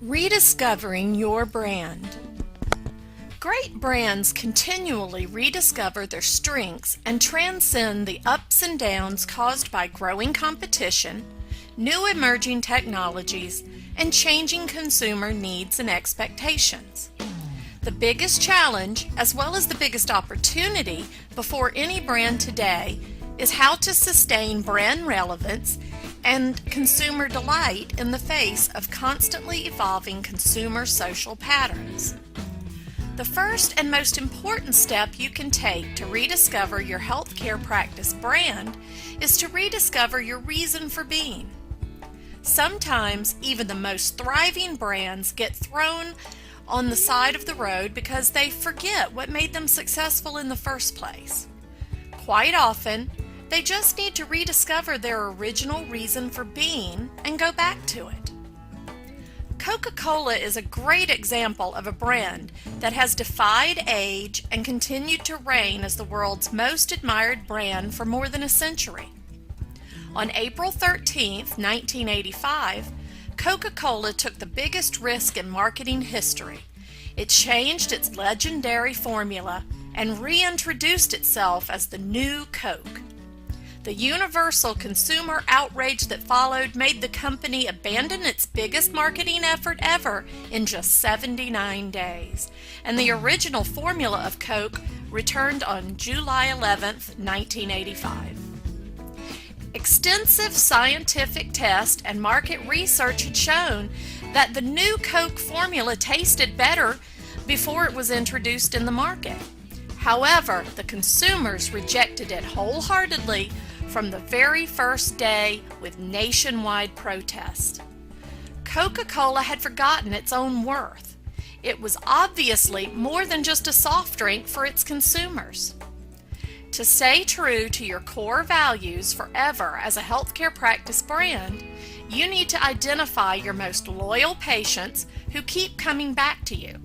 Rediscovering your brand. Great brands continually rediscover their strengths and transcend the ups and downs caused by growing competition, new emerging technologies, and changing consumer needs and expectations. The biggest challenge, as well as the biggest opportunity before any brand today, is how to sustain brand relevance and consumer delight in the face of constantly evolving consumer social patterns. The first and most important step you can take to rediscover your healthcare practice brand is to rediscover your reason for being. Sometimes even the most thriving brands get thrown on the side of the road because they forget what made them successful in the first place. Quite often, they just need to rediscover their original reason for being and go back to it. Coca-Cola is a great example of a brand that has defied age and continued to reign as the world's most admired brand for more than a century. On April 13, 1985, Coca-Cola took the biggest risk in marketing history. It changed its legendary formula and reintroduced itself as the new Coke. The universal consumer outrage that followed made the company abandon its biggest marketing effort ever in just 79 days, and the original formula of Coke returned on July 11, 1985. Extensive scientific test and market research had shown that the new Coke formula tasted better before it was introduced in the market. However, the consumers rejected it wholeheartedly from the very first day with nationwide protest. Coca-Cola had forgotten its own worth. It was obviously more than just a soft drink for its consumers. To stay true to your core values forever as a healthcare practice brand, you need to identify your most loyal patients who keep coming back to you.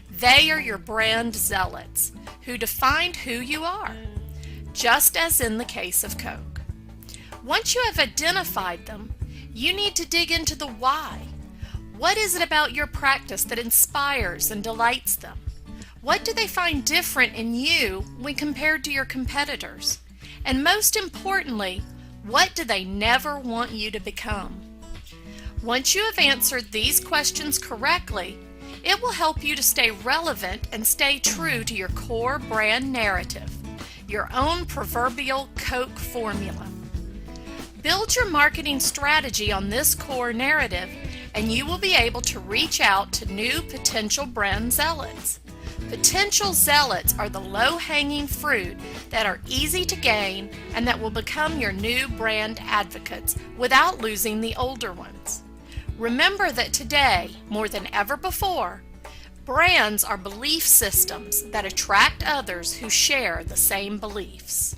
They are your brand zealots who defined who you are, just as in the case of Coke. Once you have identified them, you need to dig into the why. What is it about your practice that inspires and delights them? What do they find different in you when compared to your competitors? And most importantly, what do they never want you to become? Once you have answered these questions correctly, it will help you to stay relevant and stay true to your core brand narrative, your own proverbial Coke formula. Build your marketing strategy on this core narrative, and you will be able to reach out to new potential brand zealots. Potential zealots are the low-hanging fruit that are easy to gain and that will become your new brand advocates without losing the older ones. Remember that today, more than ever before, brands are belief systems that attract others who share the same beliefs.